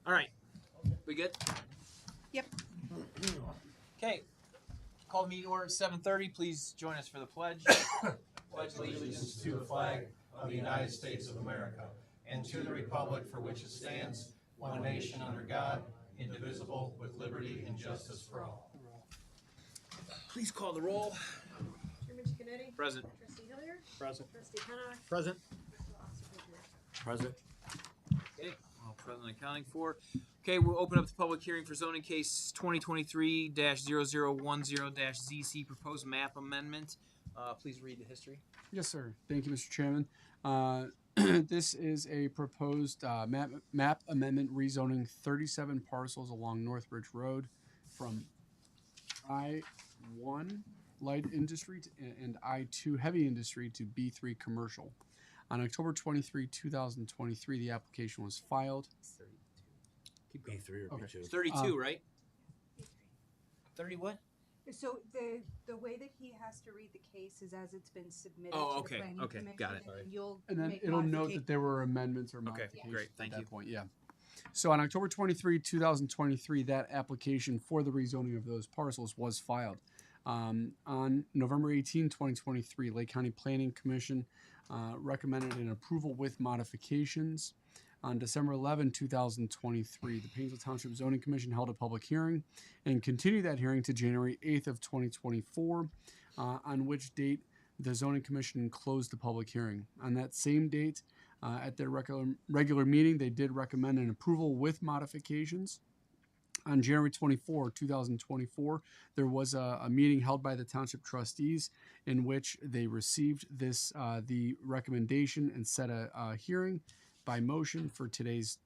All right. We good? Yep. Okay. Call the meeting order at 7:30. Please join us for the pledge. Pledge allegiance to the flag of the United States of America and to the republic for which it stands, one nation under God, indivisible, with liberty and justice for all. Please call the roll. Chairman Chiconetti? Present. Trustee Hilliard? Present. Trustee Pennock? Present. Officer Fisher? Present. Okay. All present and accounting for. Okay, we'll open up the public hearing for zoning case 2023-0010-ZC proposed map amendment. Please read the history. Yes, sir. Thank you, Mr. Chairman. This is a proposed map amendment rezoning 37 parcels along Northbridge Road from I-1 light industry and I-2 heavy industry to B3 commercial. On October 23, 2023, the application was filed. Keep going. B3 or Okay. B2. It's 32, right? 30 what? So the way that he has to read the case is as it's been submitted Oh, to okay, the planning okay, commission, got it. and you'll And then make it'll note modifica- that there were amendments or Okay, modifications great, thank at you. that point. Yeah. So on October 23, 2023, that application for the rezoning of those parcels was filed. On November 18, 2023, Lake County Planning Commission recommended an approval with modifications. On December 11, 2023, the Painesville Township Zoning Commission held a public hearing and continued that hearing to January 8th of 2024, on which date the Zoning Commission closed the public hearing. On that same date, at their regular meeting, they did recommend an approval with modifications. On January 24, 2024, there was a meeting held by the Township Trustees in which they received this the recommendation and set a hearing by motion for today's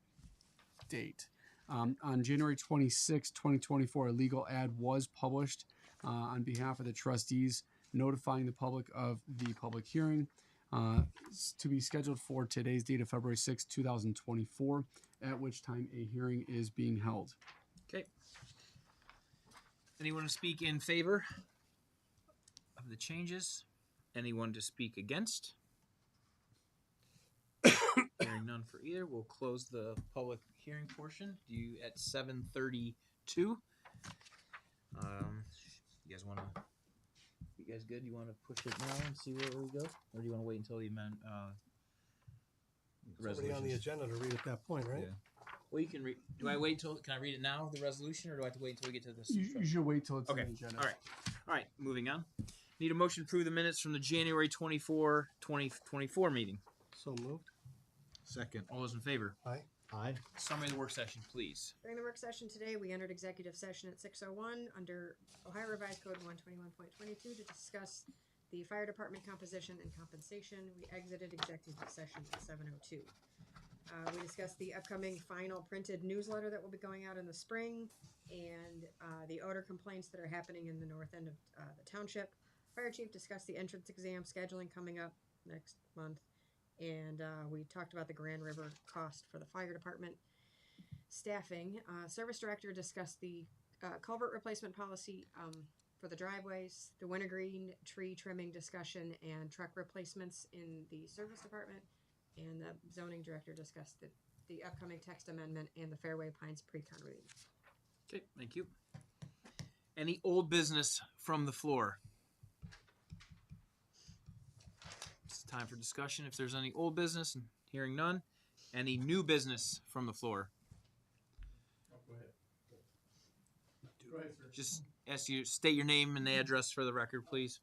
date. On January 26, 2024, a legal ad was published on behalf of the trustees, notifying the public of the public hearing to be scheduled for today's date of February 6, 2024, at which time a hearing is being held. Okay. Anyone to speak in favor of the changes? Anyone to speak against? Hearing none for either, we'll close the public hearing portion. You at 7:32. You guys want to? You guys good? You want to push it now and see where we go, or do you want to wait until the amend? Somebody on the agenda to read at that point, right? Yeah. Well, you can read. Do I wait till? Can I read it now, the resolution, or do I have to wait until we get to this? You should wait till it's Okay. on the agenda. All right. All right. Moving on. Need a motion to approve the minutes from the January 24, 2024 meeting. So moved. Second. All those in favor? Aye. Aye. Summary of the work session, please. During the work session today, we entered executive session at 6:01 under Ohio Revised Code 121.22 to discuss the fire department composition and compensation. We exited executive session at 7:02. We discussed the upcoming final printed newsletter that will be going out in the spring and the odor complaints that are happening in the north end of the township. Fire chief discussed the entrance exam scheduling coming up next month. And we talked about the Grand River cost for the fire department. Staffing. Service director discussed the culvert replacement policy for the driveways, the wintergreen tree trimming discussion, and truck replacements in the service department. And the zoning director discussed the upcoming text amendment and the Fairway Pines pre-con review. Okay, thank you. Any old business from the floor? It's time for discussion. If there's any old business, and hearing none. Any new business from the floor? Go ahead. Go ahead, sir. Just ask you state your name and the address for the record, please.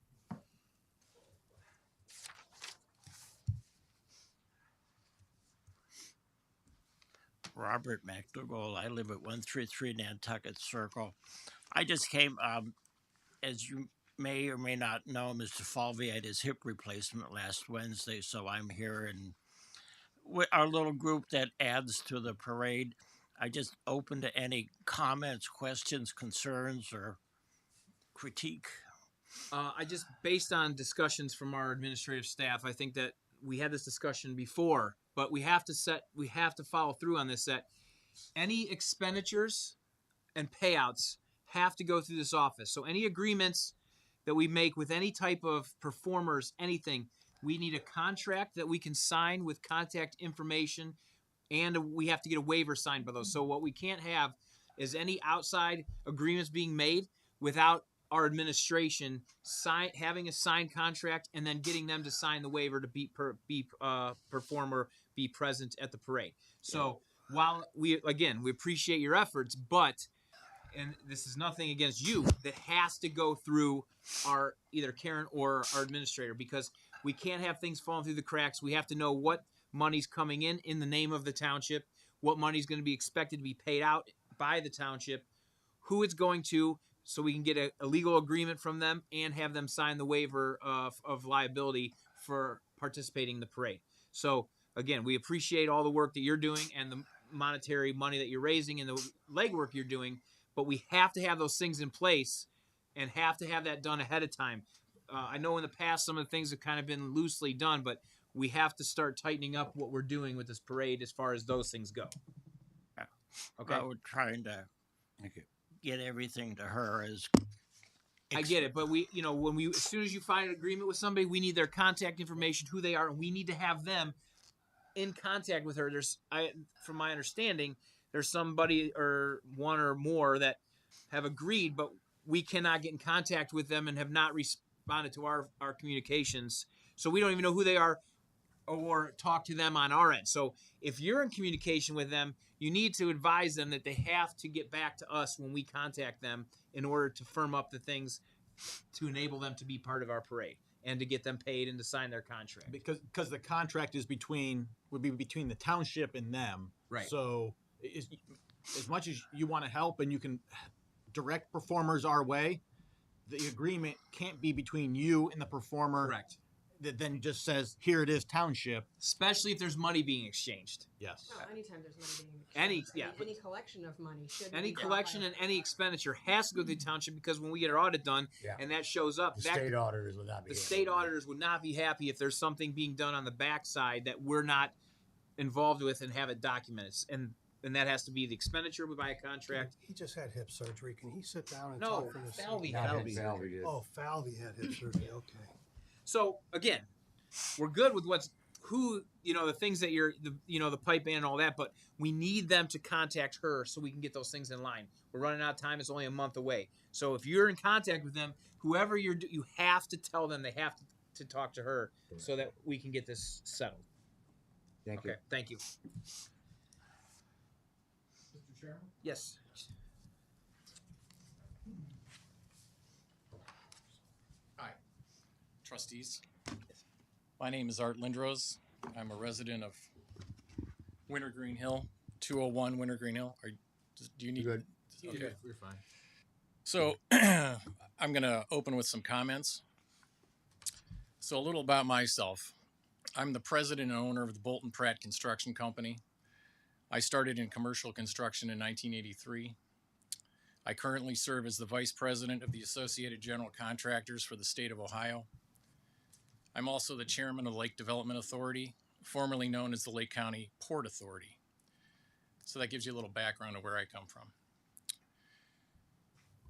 Robert McDougall. I live at 133 Nantucket Circle. I just came, as you may or may not know, Mr. Falvey had his hip replacement last Wednesday, so I'm here. And our little group that adds to the parade, I just open to any comments, questions, concerns, or critique. I just, based on discussions from our administrative staff, I think that we had this discussion before, but we have to follow through on this, that any expenditures and payouts have to go through this office. So any agreements that we make with any type of performers, anything, we need a contract that we can sign with contact information and we have to get a waiver signed by those. So what we can't have is any outside agreements being made without our administration having a signed contract and then getting them to sign the waiver to perform or be present at the parade. So while we appreciate your efforts, but and this is nothing against you, that has to go through our either Karen or our administrator, because we can't have things falling through the cracks. We have to know what money's coming in the name of the township, what money's going to be expected to be paid out by the township, who it's going to, so we can get a legal agreement from them and have them sign the waiver of liability for participating in the parade. So again, we appreciate all the work that you're doing and the monetary money that you're raising and the legwork you're doing, but we have to have those things in place and have to have that done ahead of time. I know in the past some of the things have kind of been loosely done, but we have to start tightening up what we're doing with this parade as far as those things go. Okay. We're trying to get everything to her as. I get it, but as soon as you find an agreement with somebody, we need their contact information, who they are, and we need to have them in contact with her. From my understanding, there's somebody or one or more that have agreed, but we cannot get in contact with them and have not responded to our communications. So we don't even know who they are or talk to them on our end. So if you're in communication with them, you need to advise them that they have to get back to us when we contact them in order to firm up the things to enable them to be part of our parade and to get them paid and to sign their contract. Because the contract would be between the township and them. Right. So as much as you want to help and you can direct performers our way, the agreement can't be between you and the performer. Correct. That then just says, here it is, township. Especially if there's money being exchanged. Yes. Well, anytime there's money being exchanged, any collection of money should any be done collection by- and any expenditure has to go through the township, because when we get our audit done and that shows up, The state auditors would not be. the happy state with that. auditors would not be happy if there's something being done on the backside that we're not involved with and have it documented. And that has to be the expenditure by a contract. He just had hip surgery. Can he sit down and No, talk from his seat? Falvey Not had his it. salary did. Oh, Falvey had hip surgery. Okay. So again, we're good with the things that the pipe band and all that, but we need them to contact her so we can get those things in line. We're running out of time. It's only a month away. So if you're in contact with them, whoever you have to tell them they have to talk to her so that we can get this settled. Thank you. Okay, thank you. Mr. Chairman? Yes. Hi, trustees. My name is Art Lindros. I'm a resident of Wintergreen Hill, 201 Wintergreen Hill. Do you need? Good. Okay. We're fine. So I'm going to open with some comments. So a little about myself. I'm the president and owner of the Bolton Pratt Construction Company. I started in commercial construction in 1983. I currently serve as the vice president of the Associated General Contractors for the state of Ohio. I'm also the chairman of the Lake Development Authority, formerly known as the Lake County Port Authority. So that gives you a little background of where I come from.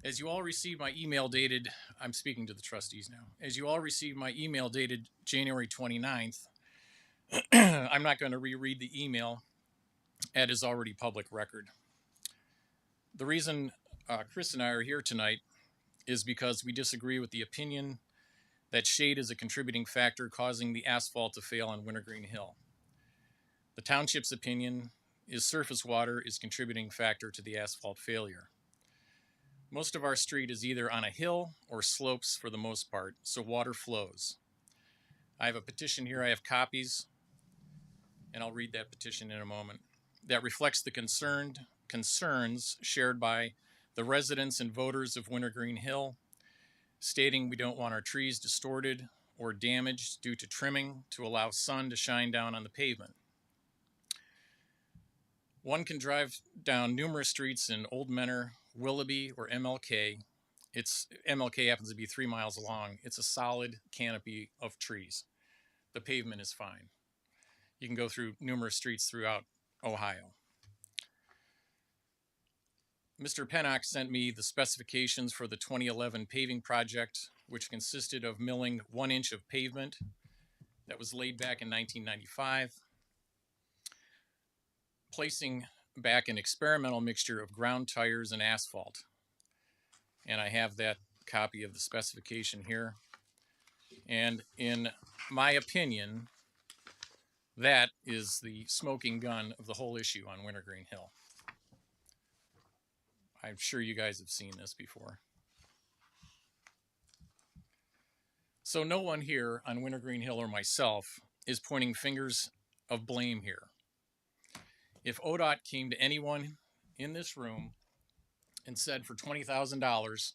As you all received my email dated, I'm speaking to the trustees now. As you all received my email dated January 29th, I'm not going to reread the email. It is already public record. The reason Chris and I are here tonight is because we disagree with the opinion that shade is a contributing factor causing the asphalt to fail on Wintergreen Hill. The township's opinion is surface water is contributing factor to the asphalt failure. Most of our street is either on a hill or slopes for the most part, so water flows. I have a petition here, I have copies, and I'll read that petition in a moment, that reflects the concerns shared by the residents and voters of Wintergreen Hill, stating we don't want our trees distorted or damaged due to trimming to allow sun to shine down on the pavement. One can drive down numerous streets in Old Menor, Willoughby, or MLK. MLK happens to be 3 miles long. It's a solid canopy of trees. The pavement is fine. You can go through numerous streets throughout Ohio. Mr. Pennock sent me the specifications for the 2011 paving project, which consisted of milling 1 inch of pavement that was laid back in 1995. placing back an experimental mixture of ground tires and asphalt. And I have that copy of the specification here. And in my opinion, that is the smoking gun of the whole issue on Wintergreen Hill. I'm sure you guys have seen this before. So no one here on Wintergreen Hill or myself is pointing fingers of blame here. If ODOT came to anyone in this room and said for $20,000,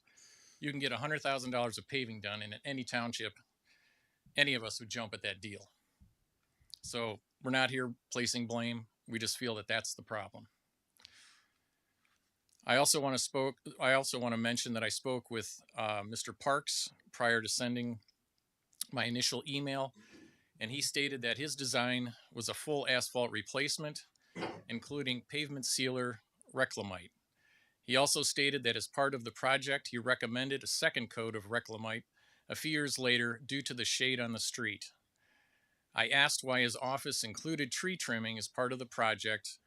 you can get $100,000 of paving done in any township, any of us would jump at that deal. So we're not here placing blame. We just feel that that's the problem. I also want to mention that I spoke with Mr. Parks prior to sending my initial email, and he stated that his design was a full asphalt replacement, including pavement sealer reclamite. He also stated that as part of the project, he recommended a second coat of reclamite a few years later due to the shade on the street. I asked why his office included tree trimming as part of the project,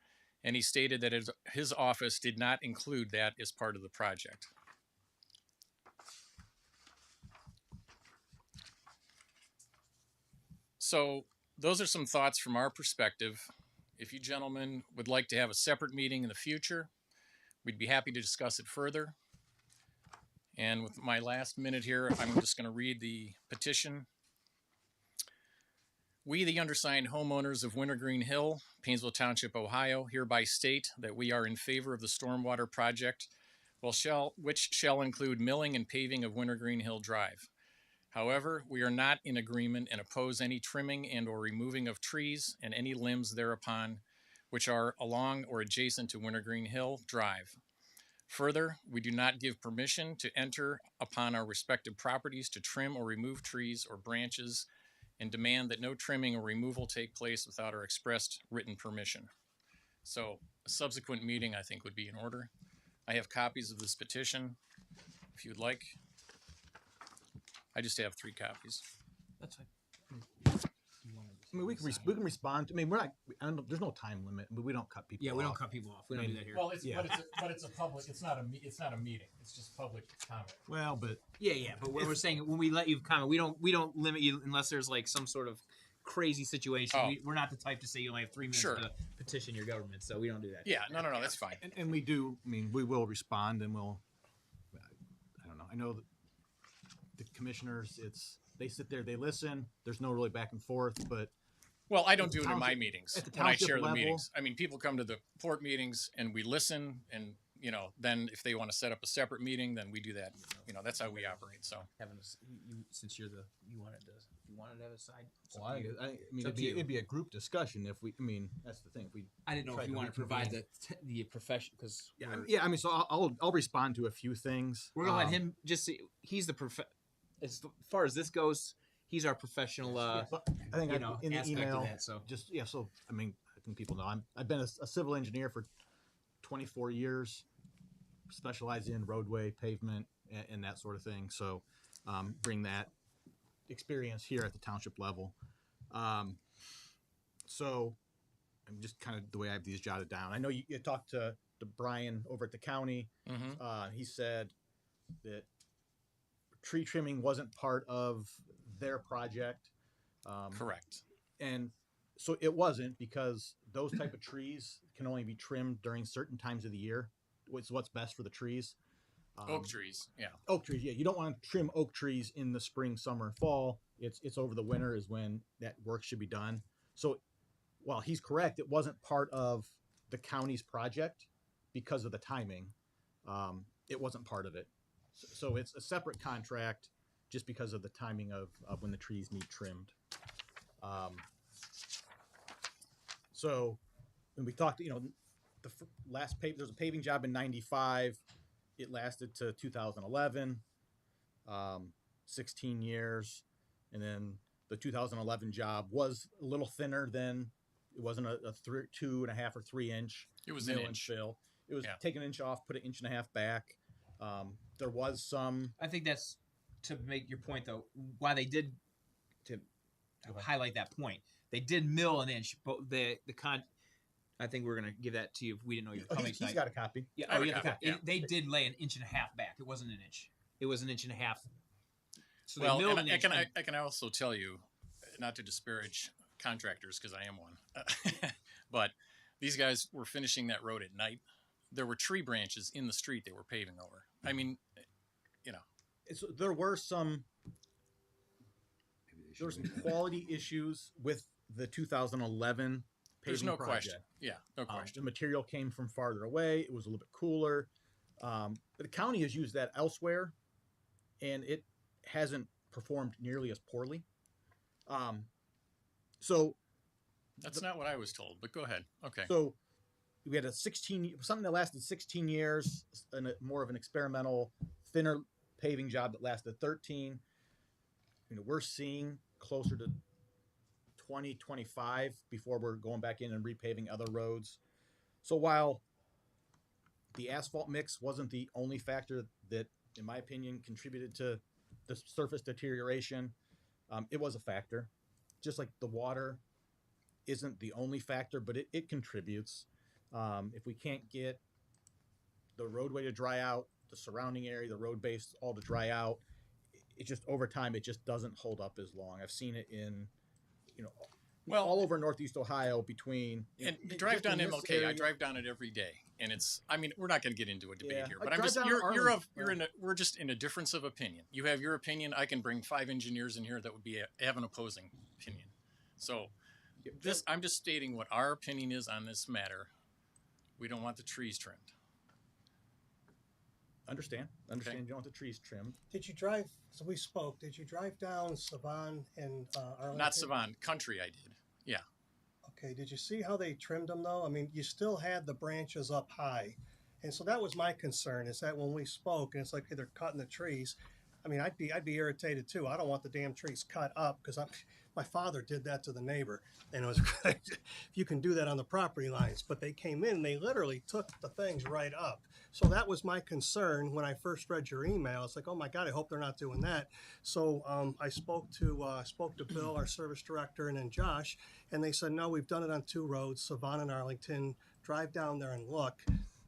and he stated that his office did not include that as part of the project. So those are some thoughts from our perspective. If you gentlemen would like to have a separate meeting in the future, we'd be happy to discuss it further. And with my last minute here, I'm just going to read the petition. We, the undersigned homeowners of Wintergreen Hill, Painesville Township, Ohio, hereby state that we are in favor of the stormwater project, which shall include milling and paving of Wintergreen Hill Drive. However, we are not in agreement and oppose any trimming and or removing of trees and any limbs thereupon, which are along or adjacent to Wintergreen Hill Drive. Further, we do not give permission to enter upon our respective properties to trim or remove trees or branches and demand that no trimming or removal take place without our expressed written permission. So a subsequent meeting, I think, would be in order. I have copies of this petition, if you'd like. I just have 3 copies. That's fine. I mean, we can respond. I mean, we're not. There's no time limit, but we don't cut people. Yeah, we don't off. cut people off. We don't do that here. Well, Yeah. but it's a public. It's not a meeting. It's just public comment. Well, but Yeah, but what we're saying, when we let you comment, we don't limit you unless there's like some sort of crazy situation. Oh. We're not the type to say you only have 3 minutes Sure. to petition your government, so we don't do that. Yeah, no, that's fine. and we do. I mean, we will respond, and we'll. I don't know. I know that the commissioners. They sit there, they listen. There's no really back and forth, but. Well, I don't do it in my township- meetings at the when I township share the level- meetings. I mean, people come to the port meetings and we listen, and then if they want to set up a separate meeting, then we do that. That's how we operate. So Having since you wanted to have a side. Well, I mean, up to you. it'd be a group discussion if we. I mean, that's the thing. If we. I didn't know tried if you to want to provide reconvene. the profession because Yeah, I mean, so I'll respond to a few things. we're gonna let him just see. He's the as far as this goes. He's our professional. But I think in the in the aspect email, of that. So So I mean, I think people know I've been a civil engineer for 24 years, specializing in roadway pavement and that sort of thing. So bring that experience here at the township level. So I'm just kind of the way I have these jotted down. I know you talked to Brian over at the county. He said that tree trimming wasn't part of their project. correct. And so it wasn't, because those type of trees can only be trimmed during certain times of the year. It's what's best for the trees. Oak trees. Yeah. Oak trees, yeah. You don't want to trim oak trees in the spring, summer, fall. It's over the winter is when that work should be done. So while he's correct, it wasn't part of the county's project because of the timing. It wasn't part of it. So it's a separate contract just because of the timing of when the trees need trimmed. So when we talked, the last there's a paving job in 95. It lasted to 2011, 16 years. And then the 2011 job was a little thinner than, it wasn't a 2.5 or 3 inch. It was mill an and inch. fill. It was Yeah. take an inch off, put an 1.5 inches back. There was some. I think that's to make your point though. Why they did to highlight that point, they did mill an inch, but I think we're gonna give that to you if we didn't know you were Oh, coming he's tonight. got a copy. Yeah, I have a you have the copy, copy. yeah. They did lay an inch and a half back. It wasn't an inch. It was an inch and a half. So they Well, milled and an inch. I can also tell you, not to disparage contractors because I am one, but these guys were finishing that road at night. There were tree branches in the street they were paving over. I mean, you know, There were some quality issues with the 2011 there's paving no project. question. Yeah, no question. The material came from farther away. It was a little bit cooler. But the county has used that elsewhere, and it hasn't performed nearly as poorly. So That's not what I was told, but go ahead. Okay. So we had something that lasted 16 years, and more of an experimental, thinner paving job that lasted 13. We're seeing closer to 2025 before we're going back in and repaving other roads. So while the asphalt mix wasn't the only factor that, in my opinion, contributed to the surface deterioration, it was a factor. Just like the water isn't the only factor, but it contributes. If we can't get the roadway to dry out, the surrounding area, the road base all to dry out, it just over time it just doesn't hold up as long. I've seen it in, Well, all over Northeast Ohio between. and just drive down in this MLK. I area. drive down it every day, and it's. I mean, we're not going to get into a debate Yeah, here, I but I'm drive just. down You're Arlington. we're just in a difference of opinion. You have your opinion. I can bring 5 engineers in here that would have an opposing opinion. So, I'm just stating what our opinion is on this matter. We don't want the trees trimmed. Understand you don't want the trees trimmed. Did you drive, so we spoke, did you drive down Savan and Arlington? Not Savon Country. I did. Yeah. Okay, did you see how they trimmed them though? I mean, you still had the branches up high. And so that was my concern, is that when we spoke, and it's like, hey, they're cutting the trees. I mean, I'd be irritated too. I don't want the damn trees cut up because my father did that to the neighbor, and it was if you can do that on the property lines. But they came in, and they literally took the things right up. So that was my concern when I first read your email. It's like, oh my God, I hope they're not doing that. So I spoke to Bill, our service director, and then Josh, and they said, no, we've done it on 2 roads, Savannah and Arlington. Drive down there and look.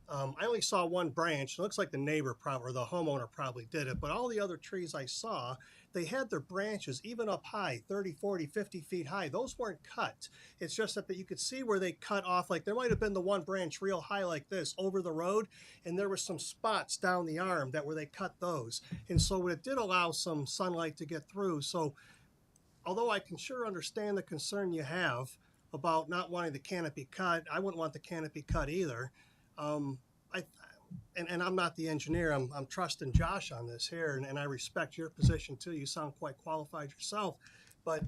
I only saw one branch. It looks like the neighbor or the homeowner probably did it, but all the other trees I saw, they had their branches even up high, 30, 40, 50 feet high. Those weren't cut. It's just that you could see where they cut off. Like there might have been the one branch real high like this over the road, and there were some spots down the arm where they cut those. And so it did allow some sunlight to get through. So although I can sure understand the concern you have about not wanting the canopy cut, I wouldn't want the canopy cut either. And I'm not the engineer. I'm trusting Josh on this here, and I respect your position too. You sound quite qualified yourself, but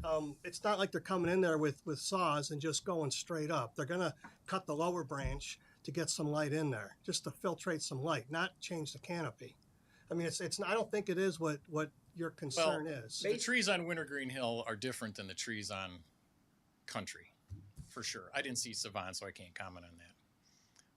it's not like they're coming in there with saws and just going straight up. They're gonna cut the lower branch to get some light in there, just to filtrate some light, not change the canopy. I mean, it's. I don't think it is what your concern is. The trees on Wintergreen Hill are different than the trees on Country, for sure. I didn't see Savon, so I can't comment on that.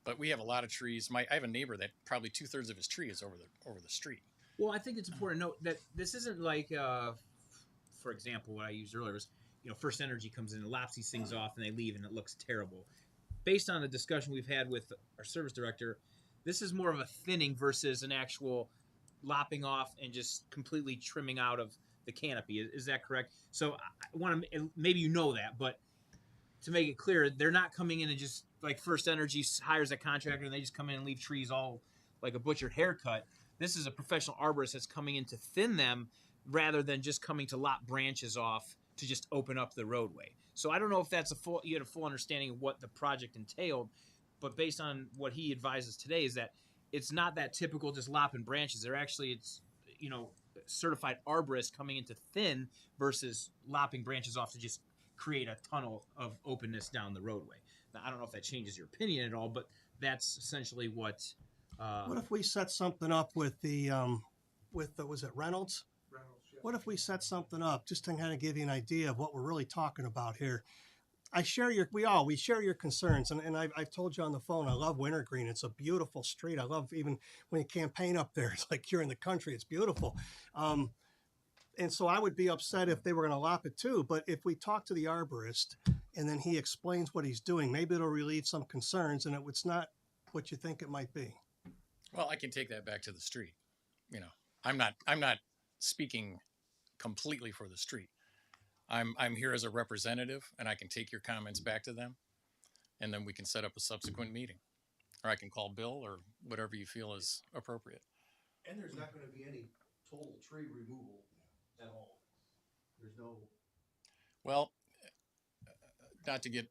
But we have a lot of trees. I have a neighbor that probably 2/3 of his tree is over the street. Well, I think it's important to note that this isn't like, for example, what I used earlier was, First Energy comes in and lops these things off and they leave and it looks terrible. Based on the discussion we've had with our service director, this is more of a thinning versus an actual lopping off and just completely trimming out of the canopy. Is that correct? So I want to, maybe you know that, but to make it clear, they're not coming in and just like First Energy hires a contractor and they just come in and leave trees all like a butchered haircut. This is a professional arborist that's coming in to thin them rather than just coming to lop branches off to just open up the roadway. So I don't know if that's you had a full understanding of what the project entailed, but based on what he advises today is that it's not that typical just lopping branches. They're actually, it's, certified arborists coming in to thin versus lopping branches off to just create a tunnel of openness down the roadway. Now, I don't know if that changes your opinion at all, but that's essentially what. What if we set something up with was it Reynolds? Reynolds, yeah. What if we set something up just to kind of give you an idea of what we're really talking about here? We share your concerns, and I've told you on the phone, I love Wintergreen. It's a beautiful street. I love even when you campaign up there. It's like you're in the country. It's beautiful. and so I would be upset if they were going to lop it too. But if we talk to the arborist and then he explains what he's doing, maybe it'll relieve some concerns, and it's not what you think it might be. Well, I can take that back to the street. You know, I'm not speaking completely for the street. I'm here as a representative, and I can take your comments back to them, and then we can set up a subsequent meeting, or I can call Bill or whatever you feel is appropriate. And there's not going to be any total tree removal at all. There's no. Well, not to get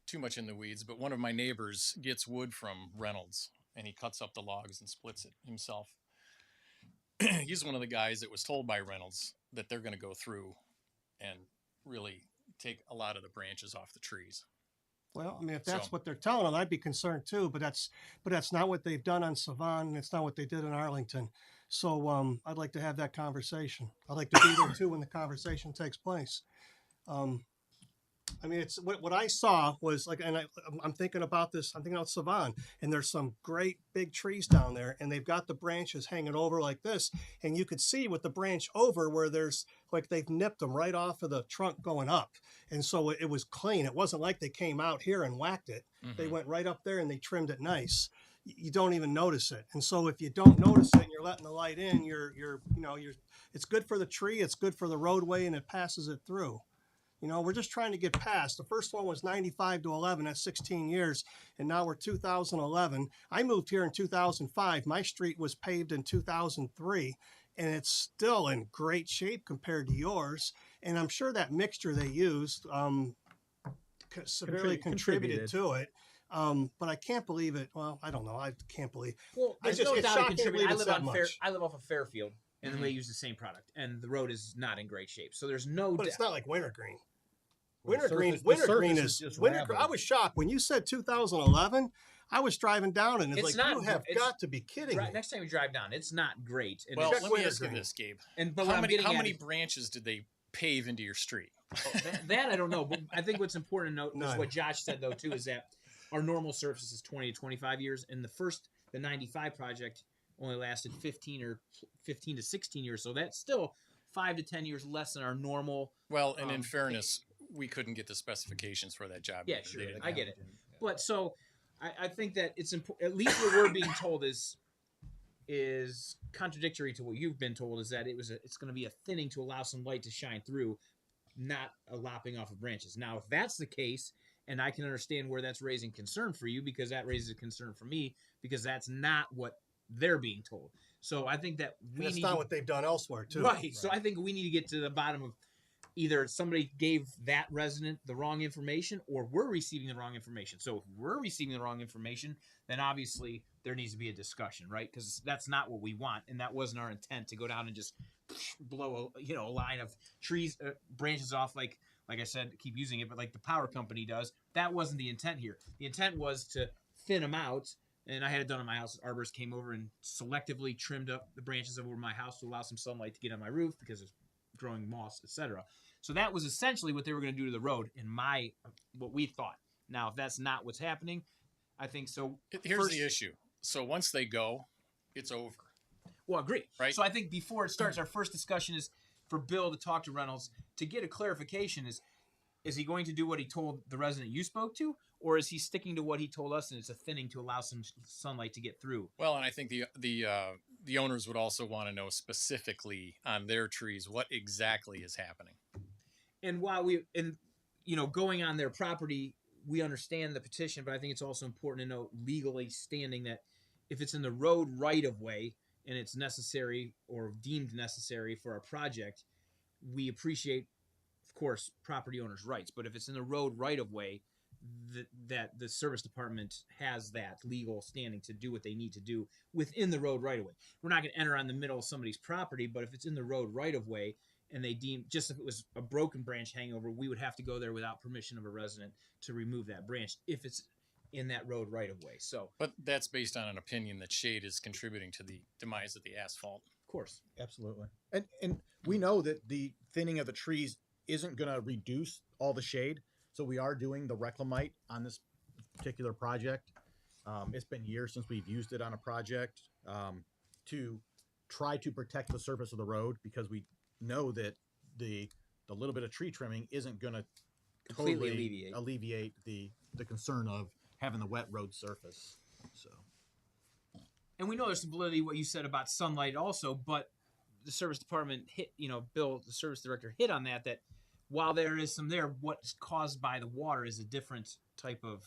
too much in the weeds, but one of my neighbors gets wood from Reynolds, and he cuts up the logs and splits it himself. He's one of the guys that was told by Reynolds that they're going to go through and really take a lot of the branches off the trees. Well, I mean, if that's So- what they're telling them, I'd be concerned too. But that's not what they've done on Savon, and it's not what they did in Arlington. So I'd like to have that conversation. I'd like to be there too when the conversation takes place. I mean, it's what I saw was like, and I'm thinking about this. I'm thinking about Savon, and there's some great big trees down there, and they've got the branches hanging over like this, and you could see with the branch over where there's like they've nipped them right off of the trunk going up, and so it was clean. It wasn't like they came out here and whacked it. They went right up there and they trimmed it nice. You don't even notice it, and so if you don't notice it and you're letting the light in, it's good for the tree, it's good for the roadway, and it passes it through. You know, we're just trying to get past. The first one was 95 to 11. That's 16 years. And now we're 2011. I moved here in 2005. My street was paved in 2003. And it's still in great shape compared to yours. And I'm sure that mixture they used severely contributed to it. But I can't believe it. Well, I don't know. I can't believe. Well, there's it's no doubt it shocking to contributed. believe it's that much. I live off of Fairfield, and they use the same product, and the road is not in great shape. So there's no. But it's not like wintergreen. Well, Wintergreen surface is just wintergreen. I raveled. was shocked when you said 2011. I was driving down and it's It's like, not- you have it's- got to be kidding me. Next time you drive down, it's not great. And Well, it's- let me ask you wintergreen. this, Gabe. but what How I'm many getting at is- branches did they pave into your street? that I don't know, but I think what's important to note is None. what Josh said though too, is that our normal surface is 20 to 25 years, and the 95 project only lasted 15 to 16 years, so that's still 5 to 10 years less than our normal. Well, and in fairness, we couldn't get the specifications for that job. Yeah, either. sure, They didn't I have get it. it. But so I think that it's important. At least what we're being told is contradictory to what you've been told. Is that it's going to be a thinning to allow some light to shine through, not a lopping off of branches. Now, if that's the case, and I can understand where that's raising concern for you, because that raises a concern for me, because that's not what they're being told. So I think that we That's need not to, what they've done elsewhere, too. right. So I think we need to get to the bottom of either somebody gave that resident the wrong information, or we're receiving the wrong information. So if we're receiving the wrong information, then obviously there needs to be a discussion, right? Because that's not what we want, and that wasn't our intent to go down and just blow a line of trees, branches off like I said, keep using it, but like the power company does. That wasn't the intent here. The intent was to thin them out. And I had it done on my house. Arborist came over and selectively trimmed up the branches over my house to allow some sunlight to get on my roof because of growing moss, etc. So that was essentially what they were going to do to the road, in what we thought. Now, if that's not what's happening, I think so. Here's the issue. So once they go, it's over. Well, agree. Right. So I think before it starts, our first discussion is for Bill to talk to Reynolds to get a clarification. Is he going to do what he told the resident you spoke to, or is he sticking to what he told us and it's a thinning to allow some sunlight to get through? Well, and I think the owners would also want to know specifically on their trees what exactly is happening. And while going on their property, we understand the petition, but I think it's also important to know legally standing that if it's in the road right of way and it's necessary or deemed necessary for our project, we appreciate, of course, property owners' rights. But if it's in the road right of way, that the service department has that legal standing to do what they need to do within the road right of way. We're not going to enter on the middle of somebody's property, but if it's in the road right of way and they deem, just if it was a broken branch hangover, we would have to go there without permission of a resident to remove that branch if it's in that road right of way. So, But that's based on an opinion that shade is contributing to the demise of the asphalt. of course, Absolutely. And we know that the thinning of the trees isn't going to reduce all the shade. So we are doing the reclamite on this particular project. It's been years since we've used it on a project to try to protect the surface of the road, because we know that the little bit of tree trimming isn't going to Completely totally alleviate. the concern of having the wet road surface. So And we know there's some validity what you said about sunlight also, but the service department hit, Bill, the service director hit on that while there is some there, what's caused by the water is a different type of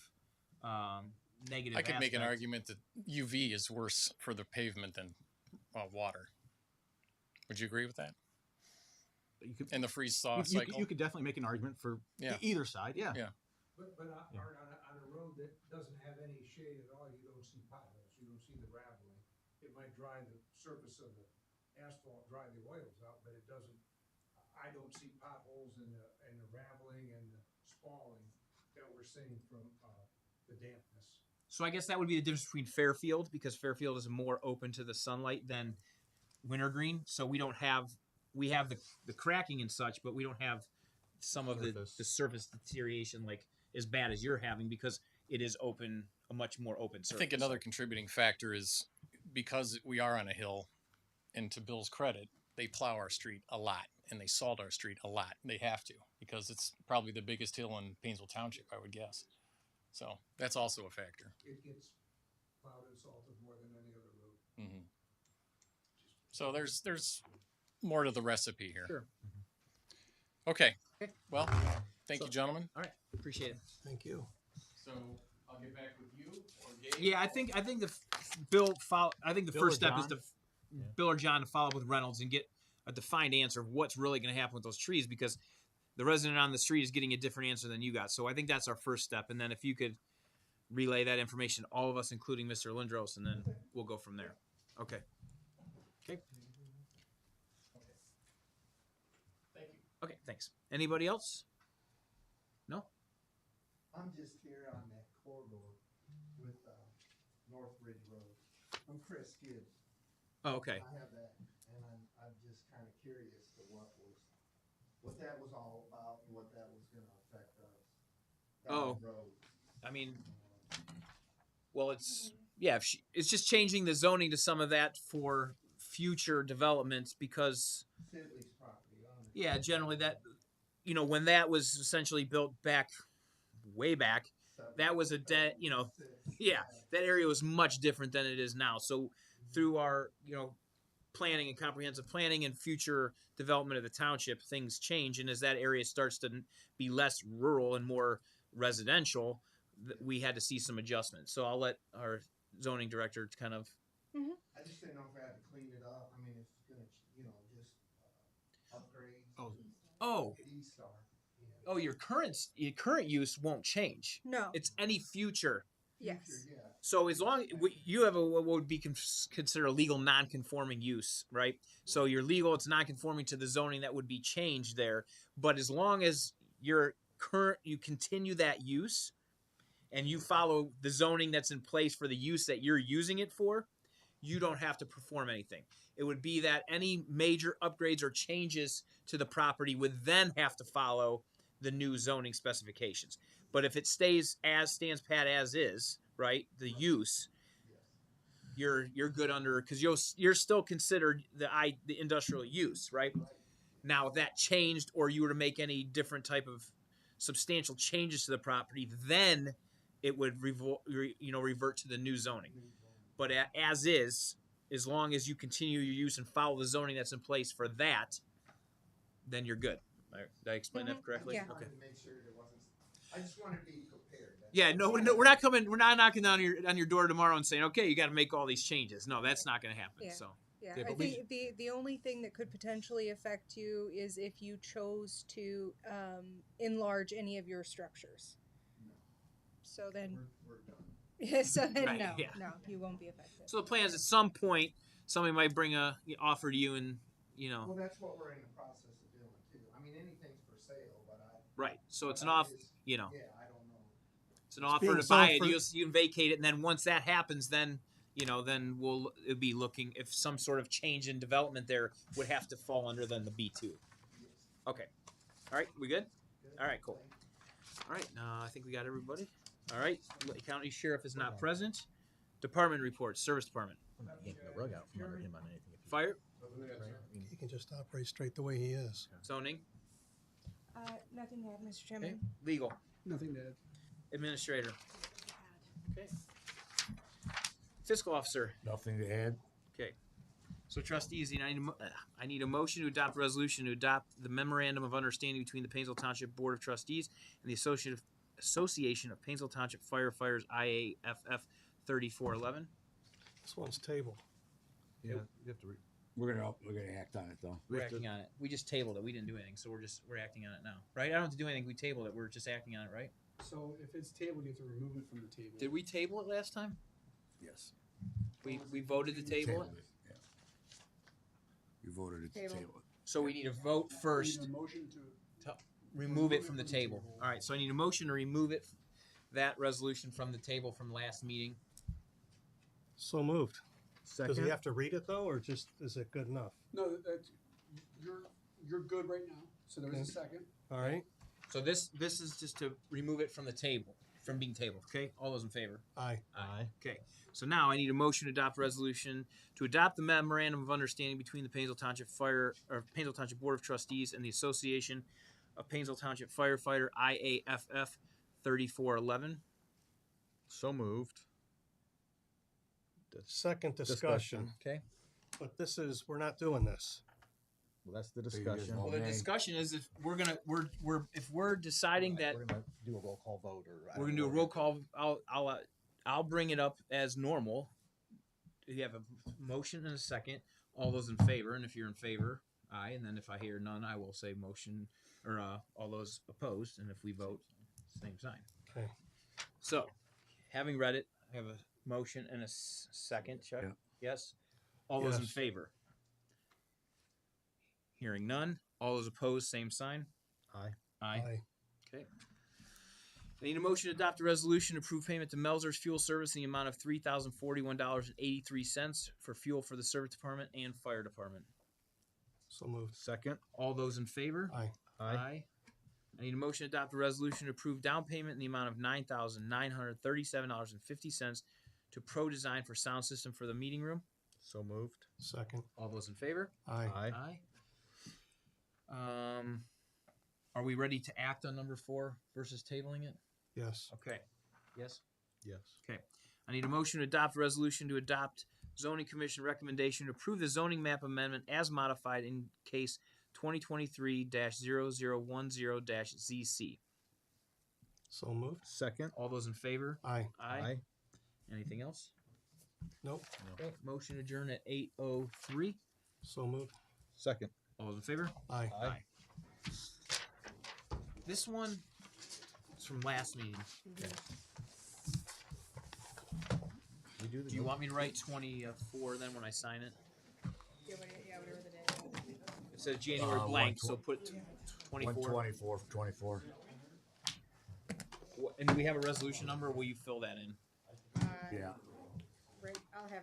negative I could make an aspect. argument that UV is worse for the pavement than water. Would you agree with that? you could In the freeze thaw you, cycle? you could definitely make an argument for Yeah. either side. Yeah. Yeah. But Art, on a road that doesn't have any shade at all, you don't see potholes, you don't see the raveling. It might dry the surface of the asphalt, dry the oils out, but it doesn't, I don't see potholes and the raveling and the spalling that we're seeing from, the dampness. So I guess that would be the difference between Fairfield, because Fairfield is more open to the sunlight than Wintergreen. So we have the cracking and such, but we don't have some of the surface deterioration like as bad as you're having because it is open, a much more open surface. I think another contributing factor is because we are on a hill, and to Bill's credit, they plow our street a lot and they salt our street a lot. They have to because it's probably the biggest hill in Painesville Township, I would guess. So that's also a factor. It gets plowed and salted more than any other road. Mm-hmm. So there's more to the recipe here. Sure. Okay. Okay. Well, thank you, gentlemen. All right, appreciate it. Thank you. So I'll get back with you or Gabe. Yeah, I think the Bill follow. I think the Bill first or step is John? to Bill or John to follow up with Reynolds and get a defined answer of what's really going to happen with those trees because the resident on the street is getting a different answer than you got. So I think that's our first step, and then if you could relay that information, all of us, including Mr. Lindros, and then we'll go from there. Okay. Okay. Thank you. Okay. Thanks. Anybody else? No. I'm just here on that corridor with North Ridge Road. I'm Chris Gibbs. Oh, okay. I have that, and I'm just kind of curious to what that was all about and what that was going to affect us down the road. I mean, well, it's it's just changing the zoning to some of that for future developments because Sidley's property on it. yeah, generally that when that was essentially built way back, that was a dead, that area was much different than it is now. So through our, planning and comprehensive planning and future development of the township, things change. And as that area starts to be less rural and more residential, we had to see some adjustments. So I'll let our zoning director kind of. I just didn't know if I had to clean it up. I mean, if it's going to, just upgrades. Oh, D-Star. oh, your current use won't change. No. It's any future. Yes. Yeah. So as long you have what would be considered a legal non-conforming use, right? So you're legal, it's non-conforming to the zoning that would be changed there. But as long as you continue that use, and you follow the zoning that's in place for the use that you're using it for, you don't have to perform anything. It would be that any major upgrades or changes to the property would then have to follow the new zoning specifications. But if it stands pat as is, right, the use, you're good under because you're still considered the industrial use, right? Now if that changed or you were to make any different type of substantial changes to the property, then it would revert to the new zoning. But as is, as long as you continue your use and follow the zoning that's in place for that, then you're good. Did I explain that correctly? Yeah. I wanted to make sure there wasn't. I just wanted to be prepared. Yeah, no, we're not coming. We're not knocking on your door tomorrow and saying, okay, you got to make all these changes. No, that's not going to happen. Yeah. So Yeah, Okay, I but think the only thing that could potentially affect you is if you chose to enlarge any of your structures. So then, We're done. yeah, so then Right, no, yeah. no, you won't be affected. the plan is at some point somebody might bring a offer to you, and Well, that's what we're in the process of doing too. I mean, anything's for sale, but right. So it's an but off. Yeah, I don't know. It's an offer being to sold buy it. for- You can vacate it, and then once that happens, then then we'll be looking if some sort of change in development there would have to fall under then the B2. Okay. All right. We good? All right. Cool. All right. I think we got everybody. All right. County Sheriff is not present. Department reports. Service Department. I'm not yanking the rug out from under him on anything. Fire. Right? I mean, can just operate straight the way he is. Zoning. Nothing to add, Mr. Okay. Chairman. Legal. Nothing to add. Administrator. Okay. Fiscal officer. Nothing to add. Okay. So trustees, I need a motion to adopt a resolution to adopt the memorandum of understanding between the Painesville Township Board of Trustees and the Association of Painesville Township Firefighters, IAFF 3411. This one's tabled. Yeah, you have to. We're gonna act on it though. We're acting on it. We just tabled it. We didn't do anything, so we're acting on it now, right? I don't have to do anything. We tabled it. We're just acting on it, right? So if it's tabled, you have to remove it from the table. Did we table it last time? Yes. We voted to table it. Yeah. You voted to Table. table it. So we need a vote first. I need a motion to Remove it from the table. All right. So I need a motion to remove that resolution from the table from last meeting. So moved. Second. Does he have to read it though, or just is it good enough? No, you're good right now. So there is a second. All right. So this is just to remove it from the table, from being tabled. Okay. All those in favor? Aye. Aye. Okay, so now I need a motion to adopt a resolution to adopt the memorandum of understanding between the Painesville Township Painesville Township Board of Trustees and the Association of Painesville Township Firefighter, IAFF 3411. So moved. Second discussion. Okay. But we're not doing this. Well, that's the So you discussion. just Well, the Okay. discussion is if we're deciding that We're gonna do a roll call vote, or I we're don't gonna do a know. roll call. I'll bring it up as normal. You have a motion and a second. All those in favor, and if you're in favor, aye. And then if I hear none, I will say motion or all those opposed. And if we vote, same sign. Okay. So, having read it, I have a motion and a second. Chuck, Yeah. yes. All those in Yes. favor. Hearing none. All those opposed, same sign. Aye. Aye. Aye. Okay. I need a motion to adopt a resolution to approve payment to Melzer's Fuel Service in the amount of $3,041.83 for fuel for the service department and fire department. So moved. Second. All those in favor? Aye. Aye. I need a motion to adopt a resolution to approve down payment in the amount of $9,937.50 to Pro Design for sound system for the meeting room. So moved. Second. All those in favor? Aye. Aye. Aye. Are we ready to act on number 4 versus tabling it? Yes. Okay. Yes? Yes. Okay. I need a motion to adopt a resolution to adopt zoning commission recommendation to approve the zoning map amendment as modified in case 2023-0010-ZC. So moved. Second. All those in favor? Aye. Aye. Anything else? Nope. Okay. Motion adjourned at 8:03. So moved. Second. All those in favor? Aye. Aye. This one is from last meeting. We do the Do you want me to write 24 then when I sign it? Yeah, whatever the day is. It says January blank, so put 24. 124 for 24. And do we have a resolution number, or will you fill that in? Yeah. Right, I'll have right